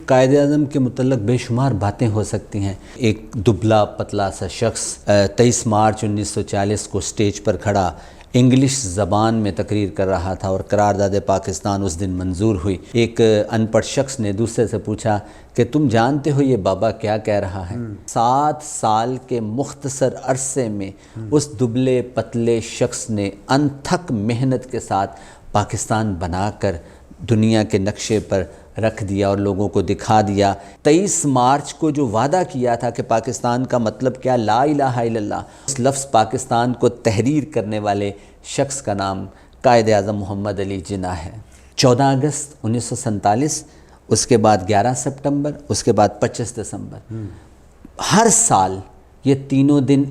قائد اعظم کے متعلق بے شمار باتیں ہو سکتی ہیں۔ ایک دبلا پتلا سا شخص 23 مارچ 1940 کو سٹیج پر کھڑا انگلش زبان میں تقریر کر رہا تھا اور قرارداد پاکستان اس دن منظور ہوئی۔ ایک ان پڑھ شخص نے دوسرے سے پوچھا کہ تم جانتے ہو یہ بابا کیا کہہ رہا ہے؟ 7 سال کے مختصر عرصے میں اس دبلے پتلے شخص نے انتھک محنت کے ساتھ پاکستان بنا کر دنیا کے نقشے پر رکھ دیا اور لوگوں کو دکھا دیا۔ 23 مارچ کو جو وعدہ کیا تھا کہ پاکستان کا مطلب کیا، لا الہ الا اللہ، اس لفظ پاکستان کو تحریر کرنے والے شخص کا نام قائد اعظم محمد علی جناح ہے۔ 14 اگست 1947، اس کے بعد 11 سپٹمبر، اس کے بعد 25 دسمبر، ہر سال یہ تینوں دن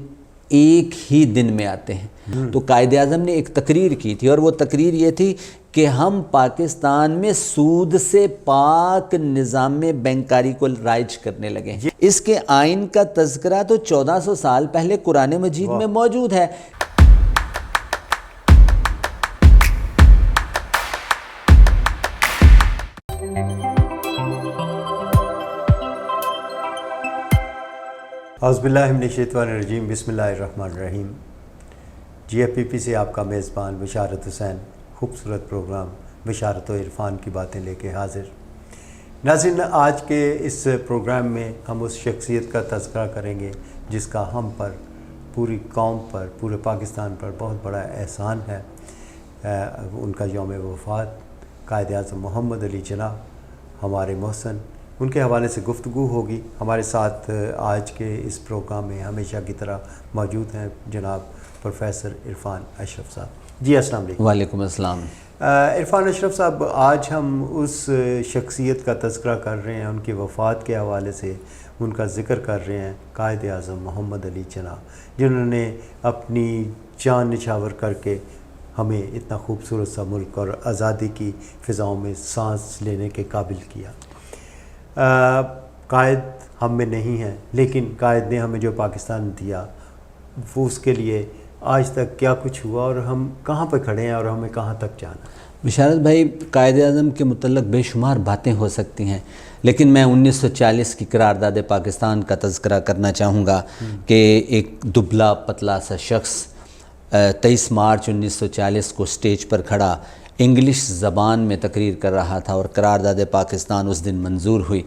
ایک ہی دن میں آتے ہیں۔ تو قائد اعظم نے ایک تقریر کی تھی اور وہ تقریر یہ تھی کہ ہم پاکستان میں سود سے پاک نظام بینکاری کو رائج کرنے لگے ہیں۔ اس کے آئین کا تذکرہ تو 1400 سال پہلے قرآن مجید میں موجود ہے۔ اعوذ باللہ من الشیطان الرجیم، بسم اللہ الرحمن الرحیم۔ جی ایف پی پی سے آپ کا میزبان بشارت حسین، خوبصورت پروگرام بشارت و عرفان کی باتیں لے کے حاضر۔ ناظرین، آج کے اس پروگرام میں ہم اس شخصیت کا تذکرہ کریں گے جس کا ہم پر، پوری قوم پر، پورے پاکستان پر بہت بڑا احسان ہے۔ ان کا یوم وفات قائد اعظم محمد علی جناح ہمارے محسن، ان کے حوالے سے گفتگو ہوگی۔ ہمارے ساتھ آج کے اس پروگرام میں ہمیشہ کی طرح موجود ہیں جناب پروفیسر عرفان اشرف صاحب۔ جی السلام علیکم۔ وعلیکم السلام۔ عرفان اشرف صاحب، آج ہم اس شخصیت کا تذکرہ کر رہے ہیں، ان کی وفات کے حوالے سے ان کا ذکر کر رہے ہیں، قائد اعظم محمد علی جناح، جنہوں نے اپنی جان نچھاور کر کے ہمیں اتنا خوبصورت سا ملک اور آزادی کی فضاؤں میں سانس لینے کے قابل کیا۔ قائد ہم میں نہیں ہیں، لیکن قائد نے ہمیں جو پاکستان دیا وہ اس کے لیے آج تک کیا کچھ ہوا اور ہم کہاں پہ کھڑے ہیں اور ہمیں کہاں تک جانا ہے۔ بشارت بھائی، قائد اعظم کے متعلق بے شمار باتیں ہو سکتی ہیں، لیکن میں 1940 کی قرارداد پاکستان کا تذکرہ کرنا چاہوں گا کہ ایک دبلا پتلا سا شخص 23 مارچ 1940 کو سٹیج پر کھڑا انگلش زبان میں تقریر کر رہا تھا اور قرارداد پاکستان اس دن منظور ہوئی۔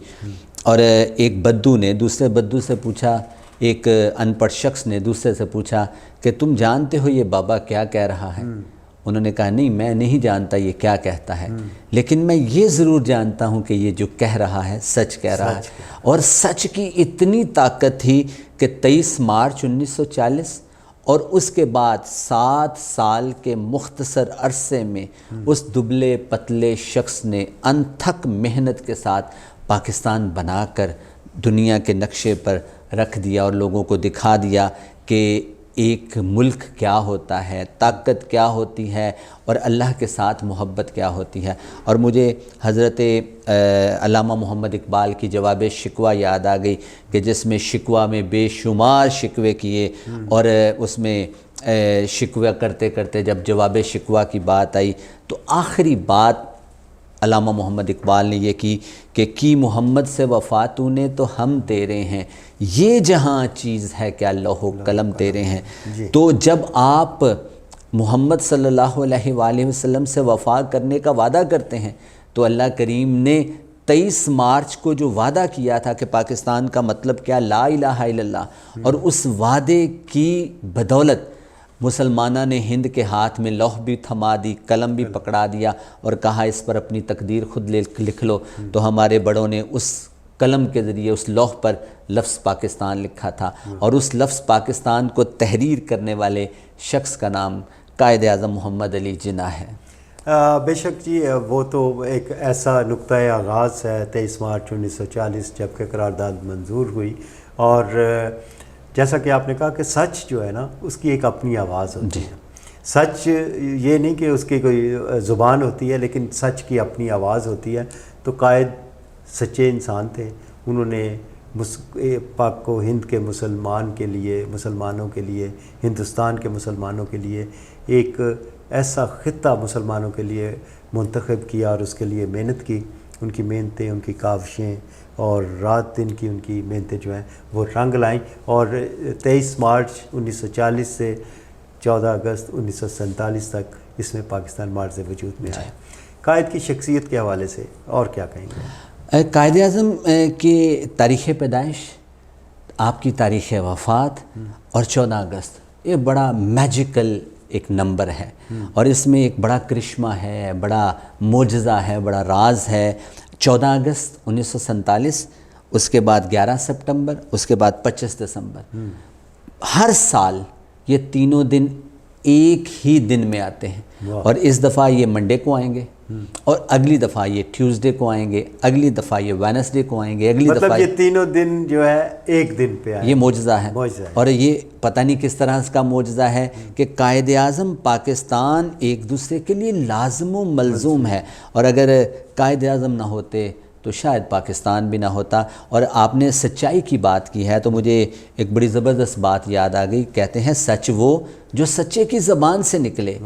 اور ایک بدو نے دوسرے بدو سے پوچھا، ایک ان پڑھ شخص نے دوسرے سے پوچھا کہ تم جانتے ہو یہ بابا کیا کہہ رہا ہے؟ انہوں نے کہا نہیں، میں نہیں جانتا یہ کیا کہتا ہے، لیکن میں یہ ضرور جانتا ہوں کہ یہ جو کہہ رہا ہے سچ کہہ رہا ہے۔ اور سچ کی اتنی طاقت تھی کہ 23 مارچ 1940 اور اس کے بعد 7 سال کے مختصر عرصے میں اس دبلے پتلے شخص نے انتھک محنت کے ساتھ پاکستان بنا کر دنیا کے نقشے پر رکھ دیا اور لوگوں کو دکھا دیا کہ ایک ملک کیا ہوتا ہے، طاقت کیا ہوتی ہے اور اللہ کے ساتھ محبت کیا ہوتی ہے۔ اور مجھے حضرت علامہ محمد اقبال کی جواب شکوہ یاد آ گئی کہ جس میں شکوہ میں بے شمار شکوے کیے اور اس میں شکوہ کرتے کرتے جب جواب شکوہ کی بات آئی تو آخری بات علامہ محمد اقبال نے یہ کی محمد سے وفا تو نے تو ہم تیرے ہیں، یہ جہاں چیز ہے کیا لوح و قلم تیرے ہیں۔ تو جب آپ محمد صلی اللہ علیہ وآلہ وسلم سے وفا کرنے کا وعدہ کرتے ہیں تو اللہ کریم نے 23 مارچ کو جو وعدہ کیا تھا کہ پاکستان کا مطلب کیا، لا الہ الا اللہ، اور اس وعدے کی بدولت مسلمانہ نے ہند کے ہاتھ میں لوح بھی تھما دی، قلم بھی پکڑا دیا اور کہا اس پر اپنی تقدیر خود لکھ لو۔ تو ہمارے بڑوں نے اس قلم کے ذریعے اس لوح پر لفظ پاکستان لکھا تھا اور اس لفظ پاکستان کو تحریر کرنے والے شخص کا نام قائد اعظم محمد علی جناح ہے۔ بے شک جی، وہ تو ایک ایسا نقطۂ آغاز ہے 23 مارچ 1940 جب کہ قرارداد منظور ہوئی، اور جیسا کہ آپ نے کہا کہ سچ جو ہے نا اس کی ایک اپنی آواز ہوتی ہے۔ سچ یہ نہیں کہ اس کی کوئی زبان ہوتی ہے، لیکن سچ کی اپنی آواز ہوتی ہے۔ تو قائد سچے انسان تھے، انہوں نے پاک و ہند کے مسلمانوں کے لیے، ہندوستان کے مسلمانوں کے لیے ایک ایسا خطہ مسلمانوں کے لیے منتخب کیا اور اس کے لیے محنت کی، ان کی محنتیں، ان کی کاوشیں اور رات دن کی ان کی محنتیں جو ہیں وہ رنگ لائیں، اور 23 مارچ 1940 سے 14 اگست 1947 تک اس میں پاکستان معرض وجود میں آیا۔ قائد کی شخصیت کے حوالے سے اور کیا کہیں گے؟ قائد اعظم کی تاریخ پیدائش، آپ کی تاریخ وفات اور 14 اگست، یہ بڑا میجیکل ایک نمبر ہے، اور اس میں ایک بڑا کرشمہ ہے، بڑا معجزہ ہے، بڑا راز ہے۔ 14 اگست 1947، اس کے بعد 11 سپٹمبر، اس کے بعد 25 دسمبر، ہر سال یہ تینوں دن ایک ہی دن میں آتے ہیں، اور اس دفعہ یہ منڈے کو آئیں گے، اور اگلی دفعہ یہ ٹیوزڈے کو آئیں گے، اگلی دفعہ یہ وینسڈے کو آئیں گے، اگلی دفعہ مطلب یہ تینوں دن جو ہے ایک دن پہ آئیں۔ یہ معجزہ ہے، اور یہ پتہ نہیں کس طرح اس کا معجزہ ہے کہ قائد اعظم پاکستان ایک دوسرے کے لیے لازم و ملزوم ہے، اور اگر قائد اعظم نہ ہوتے تو شاید پاکستان بھی نہ ہوتا۔ اور آپ نے سچائی کی بات کی ہے تو مجھے ایک بڑی زبردست بات یاد آ گئی، کہتے ہیں سچ وہ جو سچے کی زبان سے نکلے،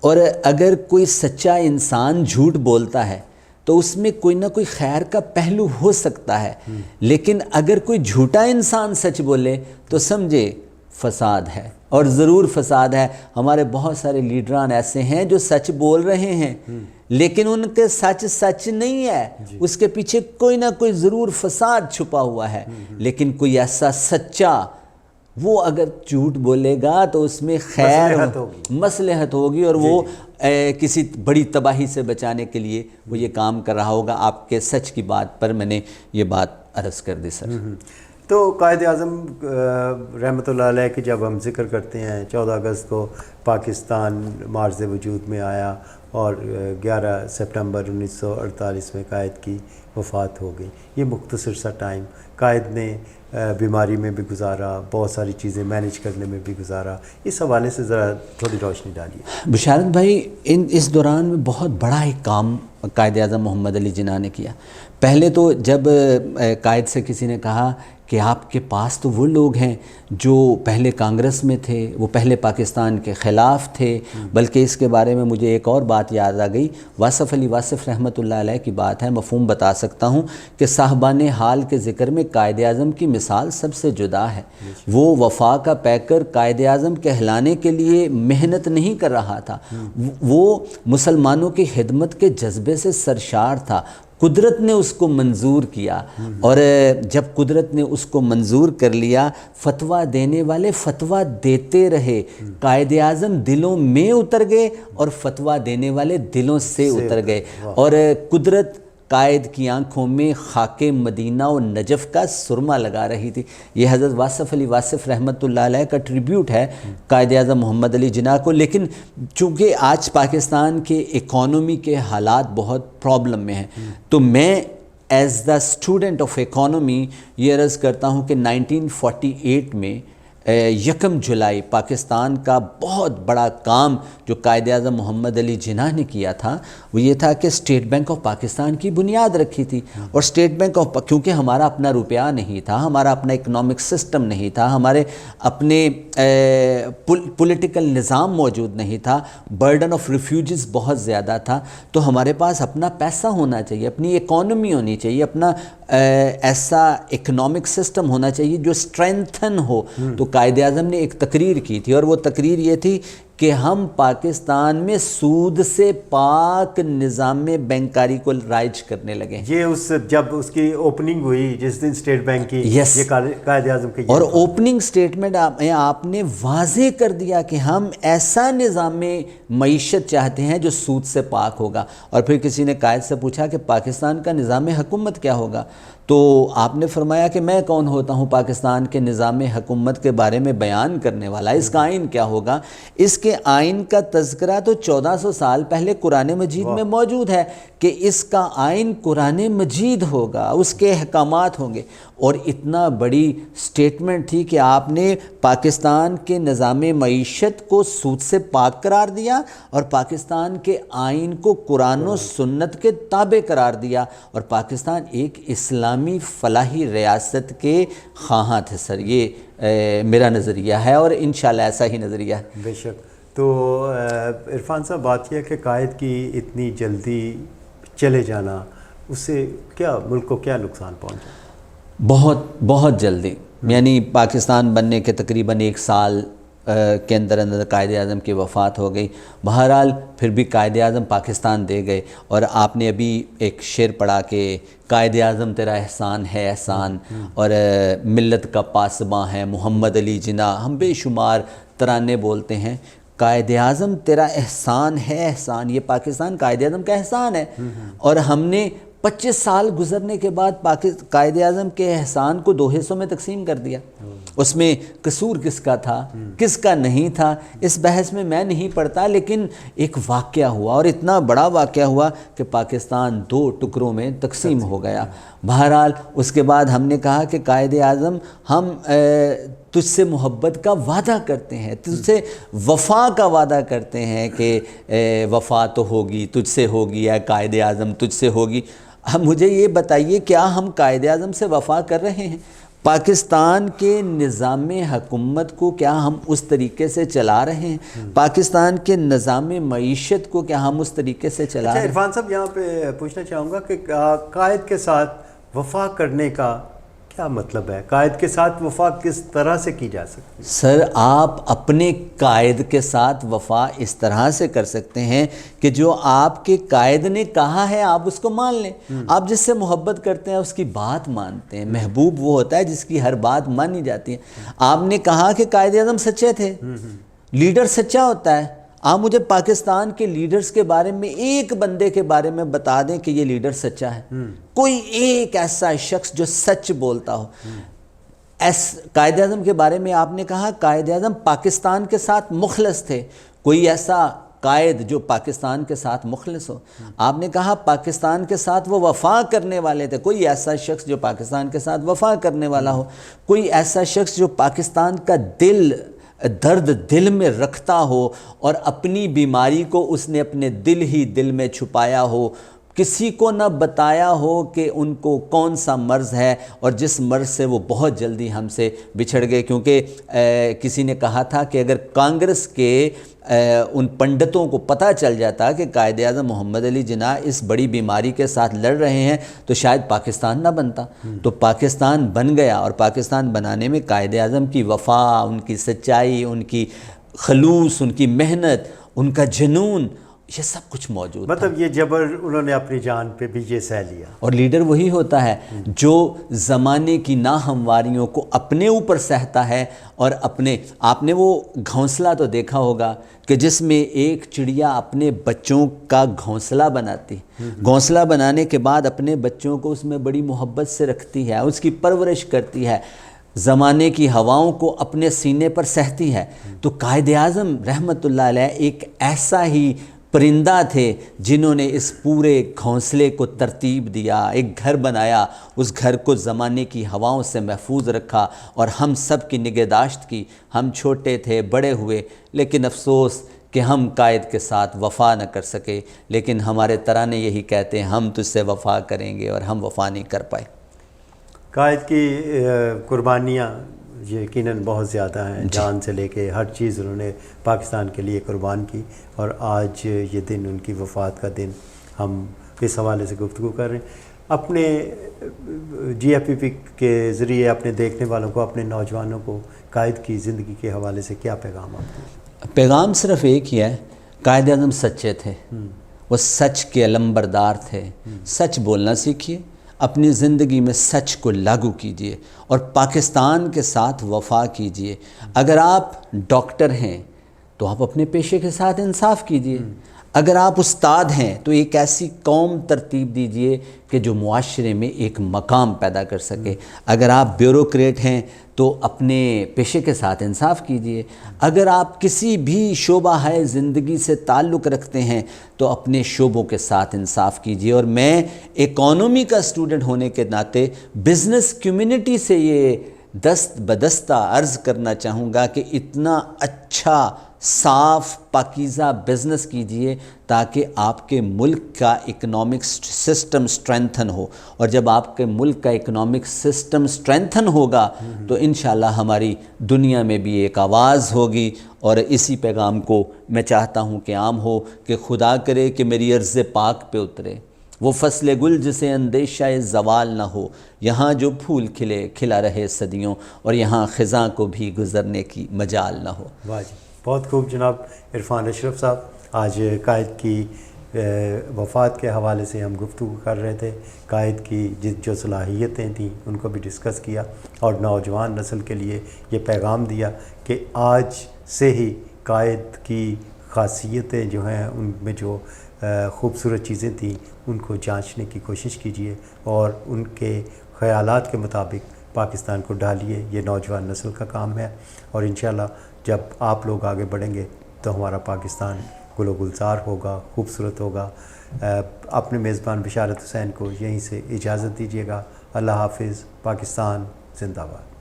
اور اگر کوئی سچا انسان جھوٹ بولتا ہے تو اس میں کوئی نہ کوئی خیر کا پہلو ہو سکتا ہے، لیکن اگر کوئی جھوٹا انسان سچ بولے تو سمجھے فساد ہے، اور ضرور فساد ہے۔ ہمارے بہت سارے لیڈران ایسے ہیں جو سچ بول رہے ہیں لیکن ان کے سچ نہیں ہے، اس کے پیچھے کوئی نہ کوئی ضرور فساد چھپا ہوا ہے۔ لیکن کوئی ایسا سچا، وہ اگر جھوٹ بولے گا تو اس میں خیر مصلحت ہوگی، اور وہ کسی بڑی تباہی سے بچانے کے لیے وہ یہ کام کر رہا ہوگا۔ آپ کے سچ کی بات پر میں نے یہ بات عرض کر دی سر۔ تو قائد اعظم رحمۃ اللہ علیہ کی جب ہم ذکر کرتے ہیں، 14 اگست کو پاکستان معرض وجود میں آیا، اور 11 سپٹمبر 1948 میں قائد کی وفات ہو گئی۔ یہ مختصر سا ٹائم قائد نے بیماری میں بھی گزارا، بہت ساری چیزیں مینیج کرنے میں بھی گزارا، اس حوالے سے ذرا تھوڑی روشنی ڈالیے۔ بشارت بھائی، اس دوران میں بہت بڑا ایک کام قائد اعظم محمد علی جناح نے کیا۔ پہلے تو جب قائد سے کسی نے کہا کہ آپ کے پاس تو وہ لوگ ہیں جو پہلے کانگریس میں تھے، وہ پہلے پاکستان کے خلاف تھے، بلکہ اس کے بارے میں مجھے ایک اور بات یاد آ گئی، واصف علی واصف رحمۃ اللہ علیہ کی بات ہے، مفہوم بتا سکتا ہوں کہ صاحبان حال کے ذکر میں قائد اعظم کی مثال سب سے جدا ہے۔ وہ وفا کا پیکر قائد اعظم کہلانے کے لیے محنت نہیں کر رہا تھا، وہ مسلمانوں کی خدمت کے جذبے سے سرشار تھا۔ قدرت نے اس کو منظور کیا، اور جب قدرت نے اس کو منظور کر لیا، فتویٰ دینے والے فتویٰ دیتے رہے، قائد اعظم دلوں میں اتر گئے اور فتویٰ دینے والے دلوں سے اتر گئے، اور قدرت قائد کی آنکھوں میں خاک مدینہ و نجف کا سرما لگا رہی تھی۔ یہ حضرت واصف علی واصف رحمۃ اللہ علیہ کا ٹریبیوٹ ہے قائد اعظم محمد علی جناح کو۔ لیکن چونکہ آج پاکستان کے اکانومی کے حالات بہت پرابلم میں ہیں، تو میں as the student of economy یہ عرض کرتا ہوں کہ 1948 میں 1 جولائی پاکستان کا بہت بڑا کام جو قائد اعظم محمد علی جناح نے کیا تھا وہ یہ تھا کہ اسٹیٹ بینک آف پاکستان کی بنیاد رکھی تھی، اور اسٹیٹ بینک آف کیونکہ ہمارا اپنا روپیہ نہیں تھا، ہمارا اپنا اکنامک سسٹم نہیں تھا، ہمارے اپنے پولیٹیکل نظام موجود نہیں تھا، برڈن آف ریفیوجز بہت زیادہ تھا، تو ہمارے پاس اپنا پیسہ ہونا چاہیے، اپنی اکانومی ہونی چاہیے، اپنا ایسا اکنامک سسٹم ہونا چاہیے جو اسٹرینتھن ہو۔ تو قائد اعظم نے ایک تقریر کی تھی، اور وہ تقریر یہ تھی کہ ہم پاکستان میں سود سے پاک نظام بینکاری کو رائج کرنے لگے۔ یہ جب اس کی اوپننگ ہوئی جس دن اسٹیٹ بینک کی، یہ قائد اعظم کی، اور اوپننگ سٹیٹمنٹ آپ نے واضح کر دیا کہ ہم ایسا نظام معیشت چاہتے ہیں جو سود سے پاک ہوگا۔ اور پھر کسی نے قائد سے پوچھا کہ پاکستان کا نظام حکومت کیا ہوگا، تو آپ نے فرمایا کہ میں کون ہوتا ہوں پاکستان کے نظام حکومت کے بارے میں بیان کرنے والا، اس کا آئین کیا ہوگا؟ اس کے آئین کا تذکرہ تو 1400 سال پہلے قرآن مجید میں موجود ہے کہ اس کا آئین قرآن مجید ہوگا، اس کے احکامات ہوں گے۔ اور اتنا بڑی سٹیٹمنٹ تھی کہ آپ نے پاکستان کے نظام معیشت کو سود سے پاک قرار دیا، اور پاکستان کے آئین کو قرآن و سنت کے تابع قرار دیا، اور پاکستان ایک اسلامی فلاحی ریاست کے خواہاں تھے۔ سر یہ میرا نظریہ ہے، اور انشاءاللہ ایسا ہی نظریہ ہے۔ بے شک۔ تو عرفان صاحب، بات یہ ہے کہ قائد کی اتنی جلدی چلے جانا اس سے کیا ملک کو کیا نقصان پہنچا؟ بہت جلدی، یعنی پاکستان بننے کے تقریباً 1 سال کے اندر قائد اعظم کی وفات ہو گئی۔ بہرحال پھر بھی قائد اعظم پاکستان دے گئے، اور آپ نے ابھی ایک شعر پڑھا کہ قائد اعظم تیرا احسان ہے احسان، اور ملت کا پاسباں ہے محمد علی جناح، ہم بے شمار ترانے بولتے ہیں۔ قائد اعظم تیرا احسان ہے احسان، یہ پاکستان قائد اعظم کا احسان ہے، اور ہم نے 25 سال گزرنے کے بعد قائد اعظم کے احسان کو 2 حصوں میں تقسیم کر دیا۔ اس میں قصور کس کا تھا کس کا نہیں تھا اس بحث میں نہیں پڑتا، لیکن ایک واقعہ ہوا، اور اتنا بڑا واقعہ ہوا کہ پاکستان 2 ٹکڑوں میں تقسیم ہو گیا۔ بہرحال اس کے بعد ہم نے کہا کہ قائد اعظم ہم تجھ سے محبت کا وعدہ کرتے ہیں، تجھ سے وفا کا وعدہ کرتے ہیں کہ وفا تو ہوگی، تجھ سے ہوگی، اے قائد اعظم تجھ سے ہوگی۔ اب مجھے یہ بتائیے کیا ہم قائد اعظم سے وفا کر رہے ہیں؟ پاکستان کے نظام حکومت کو کیا ہم اس طریقے سے چلا رہے ہیں؟ پاکستان کے نظام معیشت کو کیا ہم اس طریقے سے چلا رہے ہیں؟ عرفان صاحب یہاں پہ پوچھنا چاہوں گا کہ قائد کے ساتھ وفا کرنے کا کیا مطلب ہے؟ قائد کے ساتھ وفا کس طرح سے کی جا سکتی ہے؟ سر، آپ اپنے قائد کے ساتھ وفا اس طرح سے کر سکتے ہیں کہ جو آپ کے قائد نے کہا ہے آپ اس کو مان لیں۔ آپ جس سے محبت کرتے ہیں اس کی بات مانتے ہیں۔ محبوب وہ ہوتا ہے جس کی ہر بات مانی جاتی ہے۔ آپ نے کہا کہ قائد اعظم سچے تھے، لیڈر سچا ہوتا ہے۔ آپ مجھے پاکستان کے لیڈرز کے بارے میں ایک بندے کے بارے میں بتا دیں کہ یہ لیڈر سچا ہے، کوئی ایک ایسا شخص جو سچ بولتا ہو۔ قائد اعظم کے بارے میں آپ نے کہا قائد اعظم پاکستان کے ساتھ مخلص تھے، کوئی ایسا قائد جو پاکستان کے ساتھ مخلص ہو؟ آپ نے کہا پاکستان کے ساتھ وہ وفا کرنے والے تھے، کوئی ایسا شخص جو پاکستان کے ساتھ وفا کرنے والا ہو؟ کوئی ایسا شخص جو پاکستان کا درد دل میں رکھتا ہو اور اپنی بیماری کو اس نے اپنے دل میں چھپایا ہو، کسی کو نہ بتایا ہو کہ ان کو کون سا مرض ہے، اور جس مرض سے وہ بہت جلدی ہم سے بچھڑ گئے؟ کیونکہ کسی نے کہا تھا کہ اگر کانگریس کے ان پنڈتوں کو پتہ چل جاتا کہ قائد اعظم محمد علی جناح اس بڑی بیماری کے ساتھ لڑ رہے ہیں تو شاید پاکستان نہ بنتا۔ تو پاکستان بن گیا، اور پاکستان بنانے میں قائد اعظم کی وفا، ان کی سچائی، ان کی خلوص، ان کی محنت، ان کا جنون، یہ سب کچھ موجود تھا۔ مطلب یہ جبر انہوں نے اپنی جان پہ بھی یہ سہ لیا۔ اور لیڈر وہی ہوتا ہے جو زمانے کی ناہمواریوں کو اپنے اوپر سہتا ہے، اور آپ نے وہ گھونسلہ تو دیکھا ہوگا کہ جس میں ایک چڑیا اپنے بچوں کا گھونسلہ بناتی، گھونسلہ بنانے کے بعد اپنے بچوں کو اس میں بڑی محبت سے رکھتی ہے، اس کی پرورش کرتی ہے، زمانے کی ہواؤں کو اپنے سینے پر سہتی ہے۔ تو قائد اعظم رحمۃ اللہ علیہ ایک ایسا ہی پرندہ تھے جنہوں نے اس پورے گھونسلے کو ترتیب دیا، ایک گھر بنایا، اس گھر کو زمانے کی ہواؤں سے محفوظ رکھا، اور ہم سب کی نگہداشت کی۔ ہم چھوٹے تھے، بڑے ہوئے، لیکن افسوس کہ ہم قائد کے ساتھ وفا نہ کر سکے، لیکن ہمارے ترانے یہی کہتے ہیں ہم تجھ سے وفا کریں گے، اور ہم وفا نہیں کر پائے۔ قائد کی قربانیاں یقیناً بہت زیادہ ہیں، جان سے لے کے ہر چیز انہوں نے پاکستان کے لیے قربان کی، اور آج یہ دن ان کی وفات کا دن ہم اس حوالے سے گفتگو کر رہے ہیں۔ اپنے GFPP کے ذریعے اپنے دیکھنے والوں کو، اپنے نوجوانوں کو قائد کی زندگی کے حوالے سے کیا پیغام آپ کو؟ پیغام صرف ایک ہی ہے، قائد اعظم سچے تھے، وہ سچ کے علمبردار تھے۔ سچ بولنا سیکھیے، اپنی زندگی میں سچ کو لاگو کیجئے، اور پاکستان کے ساتھ وفا کیجئے۔ اگر آپ ڈاکٹر ہیں تو آپ اپنے پیشے کے ساتھ انصاف کیجئے، اگر آپ استاد ہیں تو ایک ایسی قوم ترتیب دیجئے کہ جو معاشرے میں ایک مقام پیدا کر سکے، اگر آپ بیوروکریٹ ہیں تو اپنے پیشے کے ساتھ انصاف کیجئے، اگر آپ کسی بھی شعبہ ہے زندگی سے تعلق رکھتے ہیں تو اپنے شعبوں کے ساتھ انصاف کیجئے۔ اور میں اکانومی کا اسٹوڈنٹ ہونے کے ناطے بزنس کمیونٹی سے یہ دست بدستہ عرض کرنا چاہوں گا کہ اتنا اچھا صاف پاکیزہ بزنس کیجئے تاکہ آپ کے ملک کا اکنامک سسٹم سٹرینتھن ہو، اور جب آپ کے ملک کا اکنامک سسٹم سٹرینتھن ہوگا تو انشاءاللہ ہماری دنیا میں بھی ایک آواز ہوگی۔ اور اسی پیغام کو میں چاہتا ہوں کہ عام ہو، کہ خدا کرے کہ میری عرض پاک پہ اترے، وہ فصل گل جسے اندیشہ زوال نہ ہو، یہاں جو پھول کھلے کھلا رہے صدیوں، اور یہاں خزاں کو بھی گزرنے کی مجال نہ ہو۔ واہ جی، بہت خوب جناب عرفان اشرف صاحب۔ آج قائد کی وفات کے حوالے سے ہم گفتگو کر رہے تھے، قائد کی جو صلاحیتیں تھیں ان کو بھی ڈسکس کیا، اور نوجوان نسل کے لیے یہ پیغام دیا کہ آج سے ہی قائد کی خاصیتیں جو ہیں ان میں جو خوبصورت چیزیں تھیں ان کو جانچنے کی کوشش کیجیے، اور ان کے خیالات کے مطابق پاکستان کو ڈالیے۔ یہ نوجوان نسل کا کام ہے، اور انشاءاللہ جب آپ لوگ آگے بڑھیں گے تو ہمارا پاکستان گل و گلزار ہوگا، خوبصورت ہوگا۔ اپنے میزبان بشارت حسین کو یہیں سے اجازت دیجیے گا۔ اللہ حافظ۔ پاکستان زندہ باد۔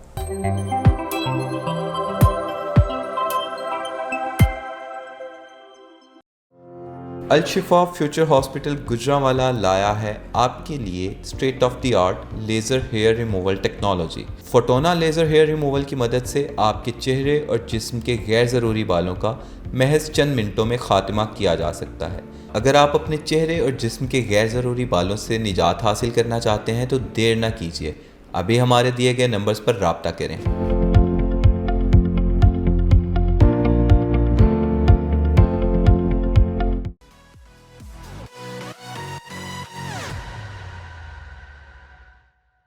الشفا فیوچر ہاسپٹل گجرانوالہ لایا ہے آپ کے لیے state of the art laser hair removal technology. Fotona laser hair removal کی مدد سے آپ کے چہرے اور جسم کے غیر ضروری بالوں کا محض چند منٹوں میں خاتمہ کیا جا سکتا ہے۔ اگر آپ اپنے چہرے اور جسم کے غیر ضروری بالوں سے نجات حاصل کرنا چاہتے ہیں تو دیر نہ کیجیے، ابھی ہمارے دیے گئے نمبرز پر رابطہ کریں۔